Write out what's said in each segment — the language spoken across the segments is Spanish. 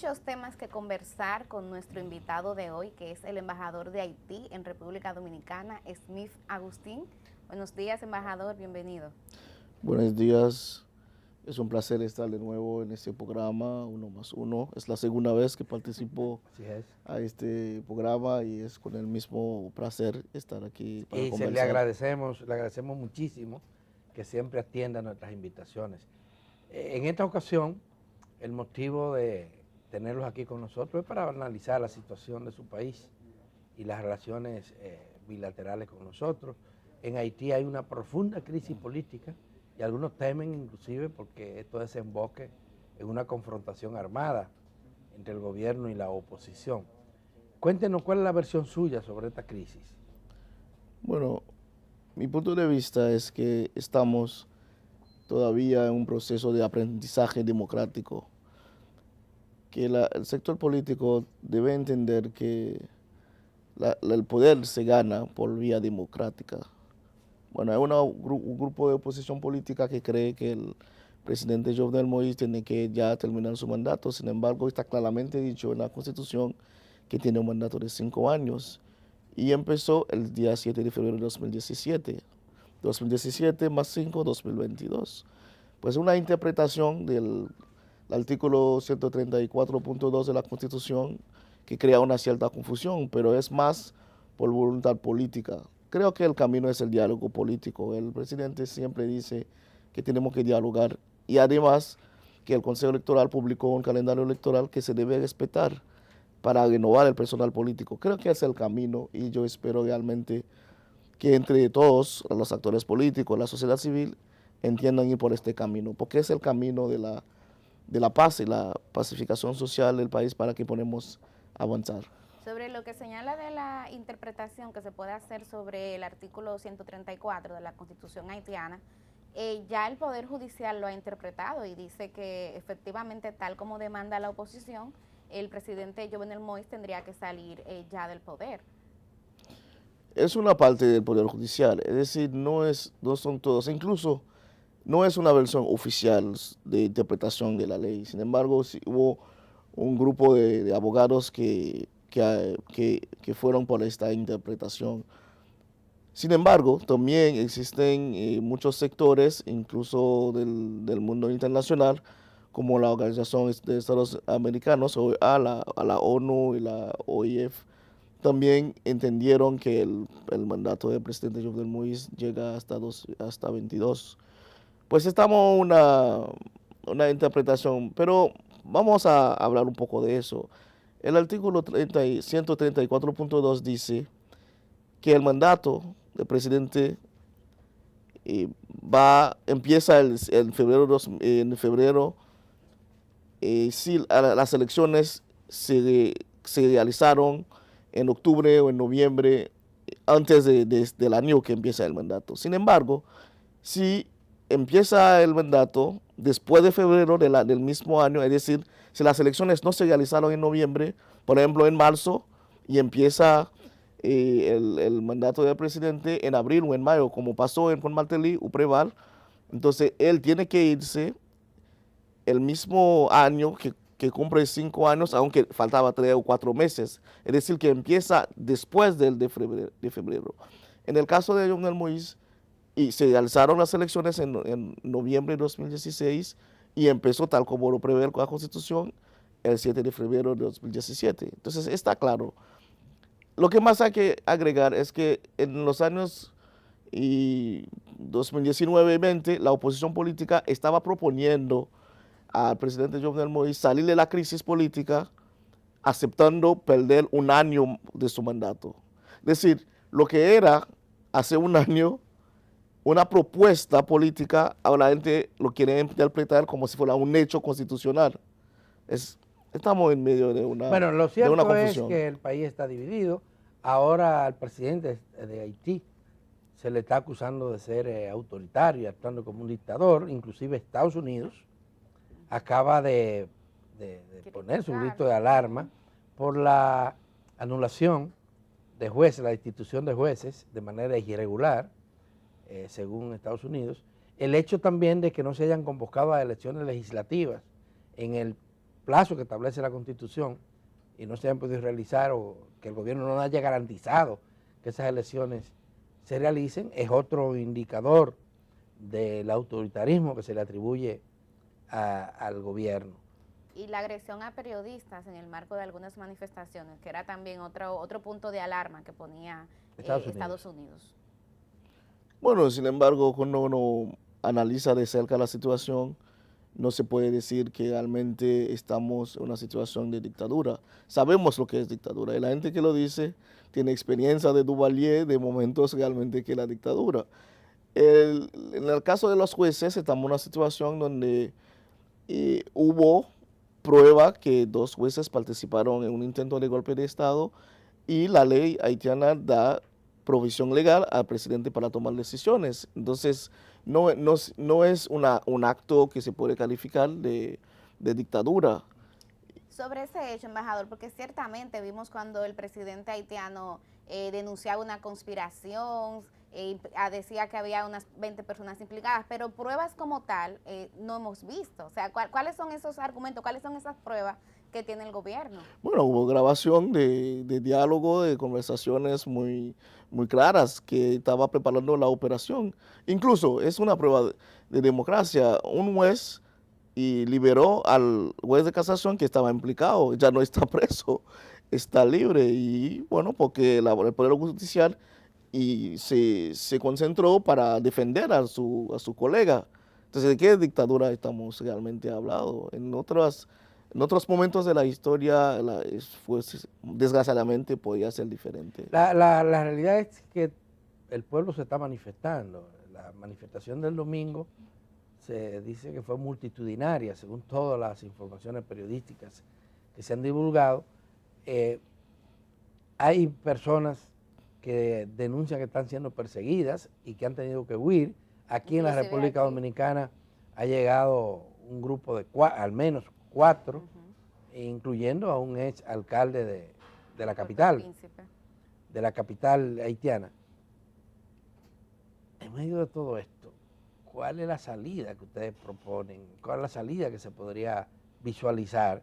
muchos temas que conversar con nuestro invitado de hoy, que es el embajador de Haití en República Dominicana, Smith Agustín. Buenos días, embajador, bienvenido. Buenos días, es un placer estar de nuevo en este programa, Uno más Uno. Es la segunda vez que participo Así es. a este programa y es con el mismo placer estar aquí para Y conversar. le agradecemos muchísimo que siempre atienda nuestras invitaciones. En esta ocasión, el motivo de tenerlos aquí con nosotros es para analizar la situación de su país y las relaciones bilaterales con nosotros. En Haití hay una profunda crisis política y algunos temen inclusive porque esto desemboque en una confrontación armada entre el gobierno y la oposición. Cuéntenos cuál es la versión suya sobre esta crisis. Bueno, mi punto de vista es que estamos todavía en un proceso de aprendizaje democrático, que el sector político debe entender que el poder se gana por vía democrática. Bueno, hay un grupo de oposición política que cree que el presidente Jovenel Moïse tiene que ya terminar su mandato. Sin embargo, está claramente dicho en la Constitución que tiene un mandato de 5 años y empezó el día 7 de febrero de 2017. 2017 más 5, 2022. Pues una interpretación del artículo 134.2 de la Constitución que crea una cierta confusión, pero es más por voluntad política. Creo que el camino es el diálogo político. El presidente siempre dice que tenemos que dialogar y además que el Consejo Electoral publicó un calendario electoral que se debe respetar para renovar el personal político. Creo que es el camino y yo espero realmente que entre todos los actores políticos, la sociedad civil, entiendan ir por este camino, porque es el camino de la paz y la pacificación social del país para que podamos avanzar. Sobre lo que señala de la interpretación que se puede hacer sobre el artículo 134 de la Constitución haitiana, ya el Poder Judicial lo ha interpretado y dice que efectivamente, tal como demanda la oposición, el presidente Jovenel Moïse tendría que salir ya del poder. Es una parte del Poder Judicial, es decir, no son todos, incluso no es una versión oficial de interpretación de la ley. Sin embargo, sí hubo un grupo de abogados que fueron por esta interpretación. Sin embargo, también existen muchos sectores, incluso del mundo internacional, como la Organización de Estados Americanos, a la ONU y la OIF, también entendieron que el mandato del presidente Jovenel Moïse llega hasta 22. Pues estamos en una interpretación, pero vamos a hablar un poco de eso. El artículo 134.2 dice que el mandato del presidente empieza en febrero si las elecciones se realizaron en octubre o en noviembre antes del año que empieza el mandato. Sin embargo, si empieza el mandato después de febrero del mismo año, es decir, si las elecciones no se realizaron en noviembre, por ejemplo en marzo, y empieza el mandato del presidente en abril o en mayo, como pasó con Martelly o Preval, entonces él tiene que irse el mismo año que cumple 5 años, aunque faltaba 3 o 4 meses. Es decir, que empieza después de febrero. En el caso de Jovenel Moïse, y se realizaron las elecciones en noviembre de 2016 y empezó tal como lo prevé la Constitución el 7 de febrero de 2017. Entonces está claro. Lo que más hay que agregar es que en los años 2019 y 20 la oposición política estaba proponiendo al presidente Jovenel Moïse salir de la crisis política aceptando perder un año de su mandato. Es decir, lo que era hace un año una propuesta política, ahora la gente lo quiere interpretar como si fuera un hecho constitucional. Estamos en medio Bueno, lo de una cierto es confusión. que el país está dividido. Ahora al presidente de Haití se le está acusando de ser autoritario y actuando como un dictador. Inclusive Estados Unidos acaba de poner su grito de alarma por la anulación de jueces, la destitución de jueces de manera irregular, según Estados Unidos. El hecho también de que no se hayan convocado a elecciones legislativas en el plazos que establece la Constitución y no se han podido realizar, o que el gobierno no haya garantizado que esas elecciones se realicen, es otro indicador del autoritarismo que se le atribuye al gobierno. Y la agresión a periodistas en el marco de algunas manifestaciones, que era también otro punto de alarma que ponía Estados Unidos. Bueno, sin embargo, cuando uno analiza de cerca la situación, no se puede decir que realmente estamos en una situación de dictadura. Sabemos lo que es dictadura, y la gente que lo dice tiene experiencia de Duvalier, de momentos realmente que la dictadura. En el caso de los jueces, estamos en una situación donde hubo prueba que 2 jueces participaron en un intento de golpe de Estado, y la ley haitiana da provisión legal al presidente para tomar decisiones. Entonces, no es un acto que se puede calificar de dictadura. Sobre ese hecho, embajador, porque ciertamente vimos cuando el presidente haitiano denunciaba una conspiración, decía que había unas 20 personas implicadas, pero pruebas como tal no hemos visto. O sea, ¿cuáles son esos argumentos, cuáles son esas pruebas que tiene el gobierno? Bueno, hubo grabación de diálogo, de conversaciones muy claras que estaba preparando la operación. Incluso es una prueba de democracia. Un juez liberó al juez de casación que estaba implicado, ya no está preso, está libre, y bueno, porque el Poder Judicial se concentró para defender a su colega. Entonces, ¿de qué dictadura estamos realmente hablando? En otros momentos de la historia, desgraciadamente, podía ser diferente. La realidad es que el pueblo se está manifestando. La manifestación del domingo se dice que fue multitudinaria, según todas las informaciones periodísticas que se han divulgado. Hay personas que denuncian que están siendo perseguidas y que han tenido que huir. Aquí en la República Dominicana ha llegado un grupo de al menos 4, incluyendo a un ex alcalde de la capital, de la capital haitiana. En medio de todo esto, ¿cuál es la salida que ustedes proponen? ¿Cuál es la salida que se podría visualizar?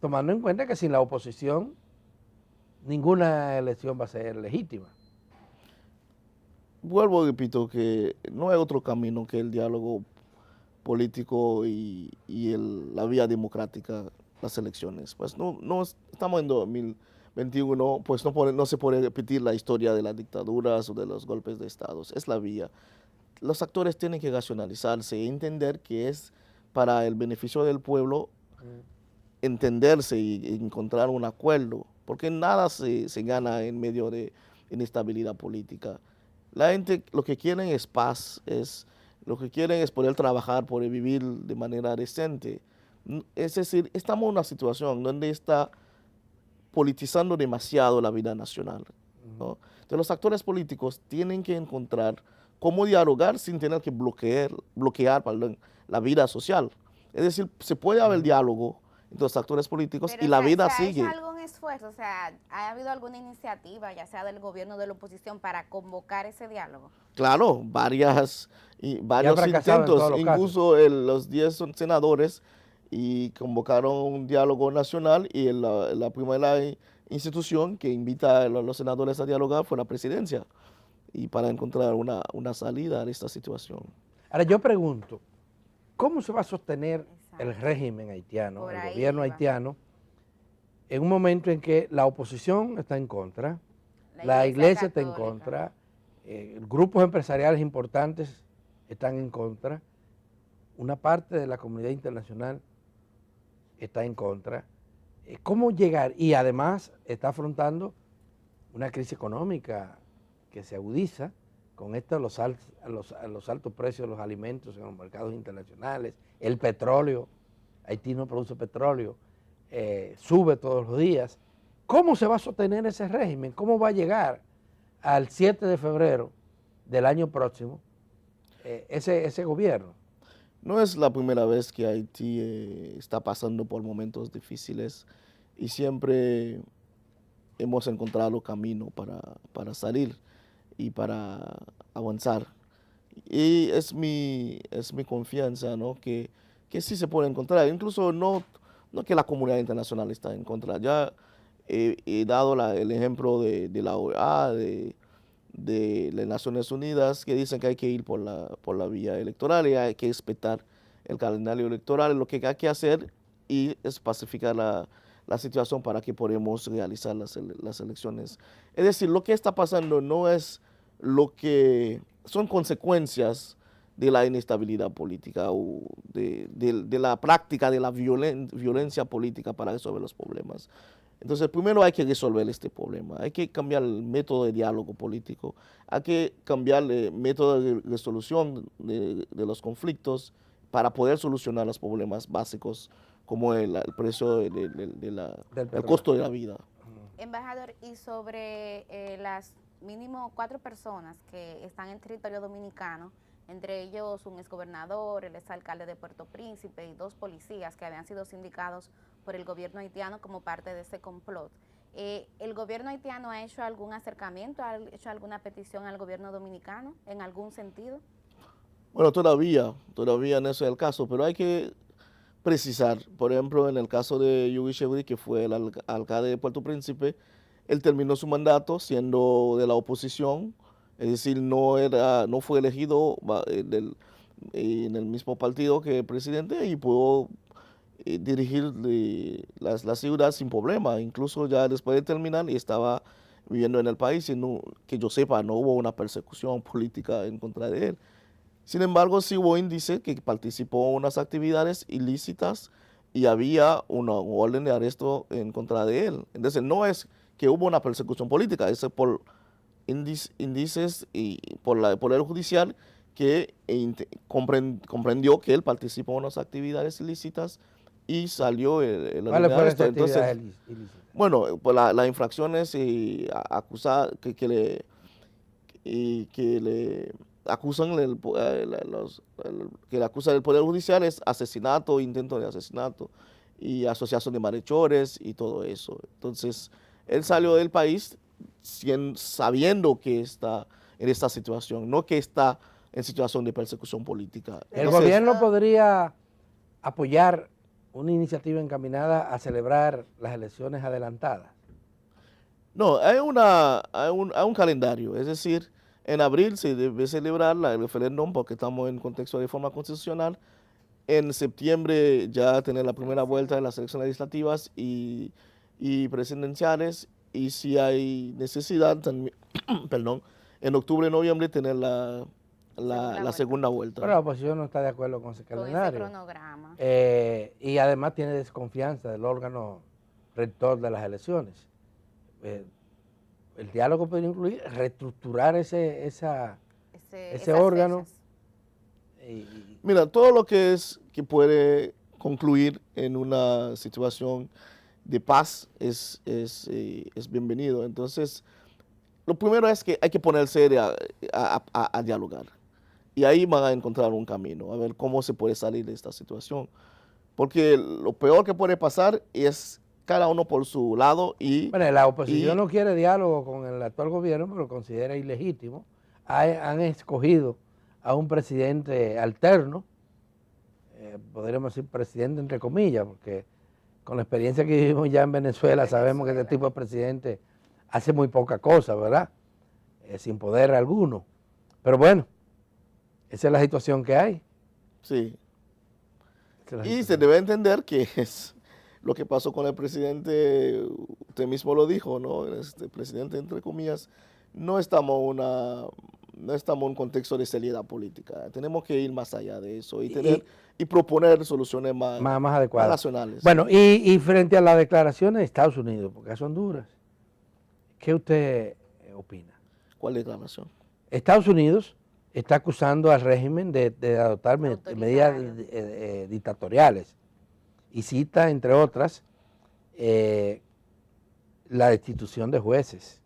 Tomando en cuenta que sin la oposición ninguna elección va a ser legítima. Vuelvo y repito que no hay otro camino que el diálogo político y la vía democrática, las elecciones. Pues no estamos en 2021, pues no se puede repetir la historia de las dictaduras o de los golpes de Estado. Es la vía. Los actores tienen que racionalizarse e entender que es para el beneficio del pueblo entenderse y encontrar un acuerdo, porque nada se gana en medio de inestabilidad política. La gente lo que quieren es paz, lo que quieren es poder trabajar, poder vivir de manera decente. Es decir, estamos en una situación donde está politizando demasiado la vida nacional, ¿no? Entonces los actores políticos tienen que encontrar cómo dialogar sin tener que bloquear la vida social. Es decir, se puede haber diálogo entre los actores políticos, pero y la vida sigue. ¿ha hecho algún esfuerzo? O sea, ¿ha habido alguna iniciativa, ya sea del gobierno o de la oposición, para convocar ese diálogo? Claro, varios intentos, incluso los 10 senadores convocaron un diálogo nacional, y la primera institución que invita a los senadores a dialogar fue la presidencia, y para encontrar una salida a esta situación. Ahora yo pregunto, ¿cómo se va a sostener el régimen haitiano, el gobierno haitiano, en un momento en que la oposición está en contra, la iglesia está en contra, grupos empresariales importantes están en contra, una parte de la comunidad internacional está en contra? ¿Cómo llegar? Y además está afrontando una crisis económica que se agudiza con esto, los altos precios de los alimentos en los mercados internacionales, el petróleo. Haití no produce petróleo, sube todos los días. ¿Cómo se va a sostener ese régimen? ¿Cómo va a llegar al 7 de febrero del año próximo ese gobierno? No es la primera vez que Haití está pasando por momentos difíciles, y siempre hemos encontrado camino para salir y para avanzar. Y es mi confianza, ¿no?, que sí se puede encontrar. Incluso no no que la comunidad internacional está en contra. Ya he dado el ejemplo de la OEA, de las Naciones Unidas, que dicen que hay que ir por la vía electoral y hay que respetar el calendario electoral. Lo que hay que hacer es pacificar la situación para que podamos realizar las elecciones. Es decir, lo que está pasando no es lo que son consecuencias de la inestabilidad política o de la práctica de la violencia política para resolver los problemas. Entonces, primero hay que resolver este problema, hay que cambiar el método de diálogo político, hay que cambiar el método de resolución de los conflictos para poder solucionar los problemas básicos como el precio el costo de la vida. Embajador, y sobre las mínimo 4 personas que están en territorio dominicano, entre ellos un exgobernador, el exalcalde de Puerto Príncipe y 2 policías que habían sido sindicados por el gobierno haitiano como parte de ese complot. ¿El gobierno haitiano ha hecho algún acercamiento, ha hecho alguna petición al gobierno dominicano en algún sentido? Bueno, todavía no es el caso, pero hay que precisar. Por ejemplo, en el caso de Yugi Chevry, que fue el alcalde de Puerto Príncipe, él terminó su mandato siendo de la oposición, es decir, no fue elegido en el mismo partido que el presidente y pudo dirigir la ciudad sin problema. Incluso ya después de terminar y estaba viviendo en el país y que yo sepa no hubo una persecución política en contra de él. Sin embargo, sí hubo índice que participó en unas actividades ilícitas y había una orden de arresto en contra de él. Entonces no es que hubo una persecución política, es por índices y por el Poder Judicial que comprendió que él participó en unas actividades ilícitas y salió el ¿Cuáles fueron arresto. esas Entonces, actividades ilícitas? bueno, pues las infracciones que le acusan que le acusa del Poder Judicial es asesinato, intento de asesinato y asociación de malhechores y todo eso. Entonces, él salió del país sabiendo que está en esta situación, no que está en situación de persecución política. ¿El Entonces, gobierno podría apoyar una iniciativa encaminada a celebrar las elecciones adelantadas? No, hay un calendario, es decir, en abril se debe celebrar el referéndum porque estamos en contexto de reforma constitucional. En septiembre ya tener la primera vuelta de las elecciones legislativas y presidenciales. Y si hay necesidad, perdón, en octubre, noviembre tener la segunda vuelta. Pero la oposición no está de acuerdo con ese calendario. Con ese cronograma. Y además tiene desconfianza del órgano rector de las elecciones. El diálogo podría incluir reestructurar ese órgano. Mira, todo lo que puede concluir en una situación de paz es bienvenido. Entonces, lo primero es que hay que ponerse a dialogar. Y ahí van a encontrar un camino, a ver cómo se puede salir de esta situación. Porque lo peor que puede pasar es cada uno por su lado Bueno, la oposición no quiere diálogo con el actual gobierno, pero lo considera ilegítimo. Han escogido a un presidente alterno, podríamos decir presidente entre comillas, porque con la experiencia que vivimos ya en Venezuela sabemos que este tipo de presidente hace muy poca cosa, ¿verdad? Sin poder alguno. Pero bueno, esa es la situación que hay. Sí. Y se debe entender que es lo que pasó con el presidente, usted mismo lo dijo, ¿no? Este presidente, entre comillas, no estamos en un contexto de seriedad política. Tenemos que ir más allá de eso y proponer soluciones más adecuadas, más racionales. Bueno, y frente a las declaraciones de Estados Unidos, porque es Honduras, ¿qué usted opina? ¿Cuál declaración? Estados Unidos está acusando al régimen de adoptar medidas dictatoriales y cita, entre otras, la destitución de jueces.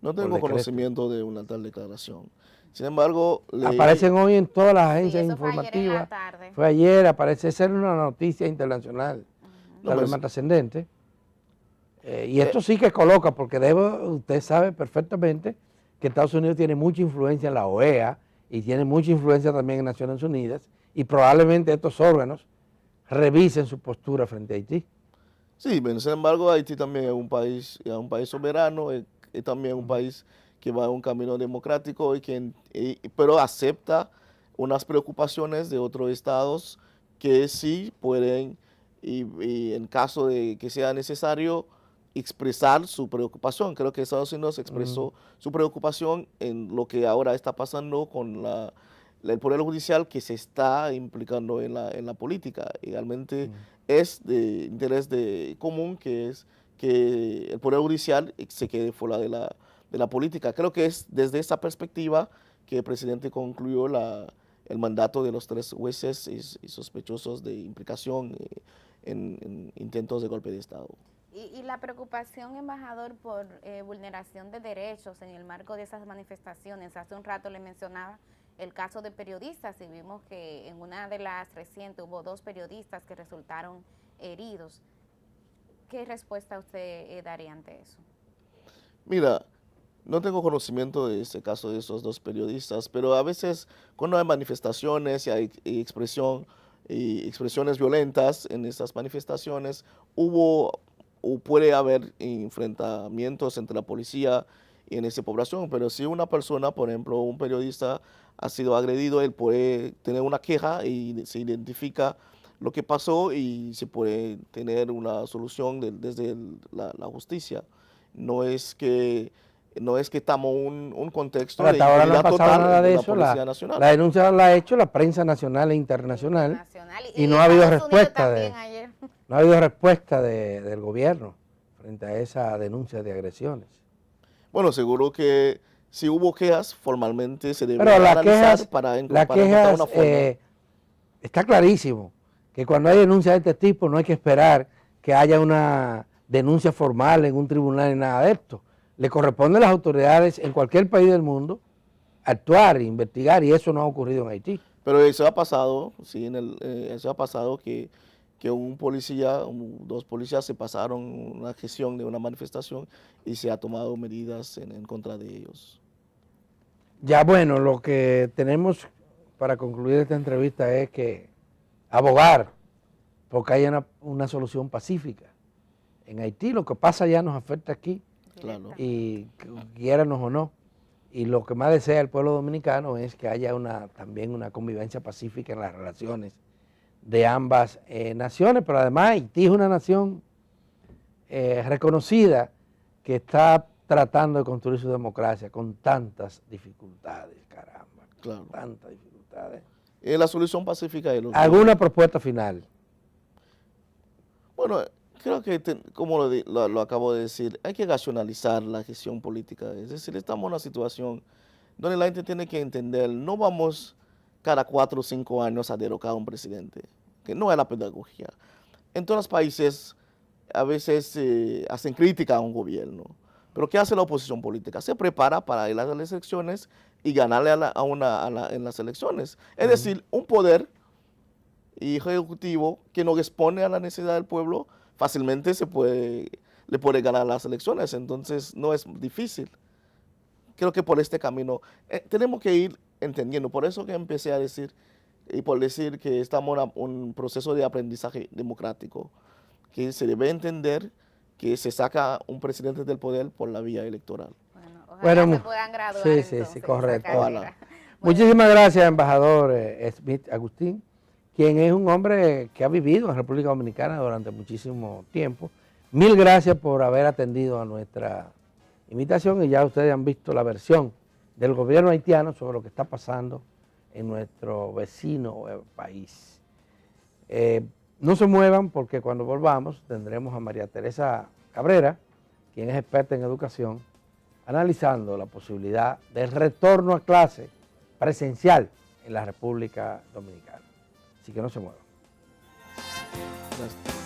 No tengo conocimiento de una tal declaración. Sin embargo, aparecen hoy en todas las agencias informativas. Fue ayer, aparece ser una noticia internacional, tal vez más trascendente. Y esto sí que coloca, porque usted sabe perfectamente que Estados Unidos tiene mucha influencia en la OEA y tiene mucha influencia también en Naciones Unidas, y probablemente estos órganos revisen su postura frente a Haití. Sí, pero sin embargo Haití también es un país soberano, es también un país que va en un camino democrático pero acepta unas preocupaciones de otros estados que sí pueden, y en caso de que sea necesario, expresar su preocupación. Creo que Estados Unidos expresó su preocupación en lo que ahora está pasando con el Poder Judicial, que se está implicando en la política. Y realmente es de interés común que es que el Poder Judicial se quede fuera de la política. Creo que es desde esa perspectiva que el presidente concluyó el mandato de los 3 jueces y sospechosos de implicación en intentos de golpe de Estado. Y la preocupación, embajador, por vulneración de derechos en el marco de esas manifestaciones. Hace un rato le mencionaba el caso de periodistas y vimos que en una de las recientes hubo 2 periodistas que resultaron heridos. ¿Qué respuesta usted daría ante eso? Mira, no tengo conocimiento de este caso de esos 2 periodistas, pero a veces cuando hay manifestaciones y hay expresiones violentas en estas manifestaciones, o puede haber enfrentamientos entre la policía y en esa población, pero si una persona, por ejemplo, un periodista ha sido agredido, él puede tener una queja y se identifica lo que pasó y se puede tener una solución desde la justicia. No es que estamos en un contexto Pero de hasta ahora no ha impunidad pasado total nada de de la eso. Policía Nacional. La denuncia la ha hecho la prensa nacional e internacional y no ha habido Estados Unidos respuesta también ayer. no ha habido respuesta del gobierno frente a esa denuncia de agresiones. Bueno, seguro que si hubo quejas, formalmente se debe Pero las analizar quejas, para las encontrar quejas una forma. está clarísimo que cuando hay denuncias de este tipo no hay que esperar que haya una denuncia formal en un tribunal ni nada de esto. Le corresponde a las autoridades en cualquier país del mundo actuar, investigar, y eso no ha ocurrido en Haití. Pero eso ha pasado, sí, eso ha pasado que un policía, 2 policías se pasaron una gestión de una manifestación y se ha tomado medidas en contra de ellos. Ya bueno, lo que tenemos para concluir esta entrevista es que abogar porque haya una solución pacífica. En Haití lo que pasa ya nos afecta aquí, Claro. y quiéranos o no. Y lo que más desea el pueblo dominicano es que haya también una convivencia pacífica en las relaciones de ambas naciones, pero además Haití es una nación reconocida que está tratando de construir su democracia con tantas dificultades, caramba, Claro. tantas dificultades. La solución pacífica es ¿Alguna propuesta final? Bueno, creo que, como lo acabo de decir, hay que racionalizar la gestión política. Es decir, estamos en una situación donde la gente tiene que entender, no vamos cada 4 o 5 años a derrocar a un presidente, que no es la pedagogía. En todos los países a veces hacen crítica a un gobierno, pero ¿qué hace la oposición política? Se prepara para ir a las elecciones y ganarle en las elecciones. Es decir, un poder ejecutivo que no responde a la necesidad del pueblo fácilmente le puede ganar las elecciones, entonces no es difícil. Creo que por este camino tenemos que ir entendiendo, por eso que empecé a decir, y por decir que estamos en un proceso de aprendizaje democrático, que se debe entender que se saca un presidente del poder por la vía electoral. Ojalá se puedan graduar. Sí, entonces, sí, correcto. Ojalá. Muchísimas gracias, embajador Smith Agustín, quien es un hombre que ha vivido en República Dominicana durante muchísimo tiempo. Mil gracias por haber atendido a nuestra invitación, y ya ustedes han visto la versión del gobierno haitiano sobre lo que está pasando en nuestro vecino país. No se muevan, porque cuando volvamos tendremos a María Teresa Cabrera, quien es experta en educación, analizando la posibilidad del retorno a clase presencial en la República Dominicana. Así que no se muevan. Gracias.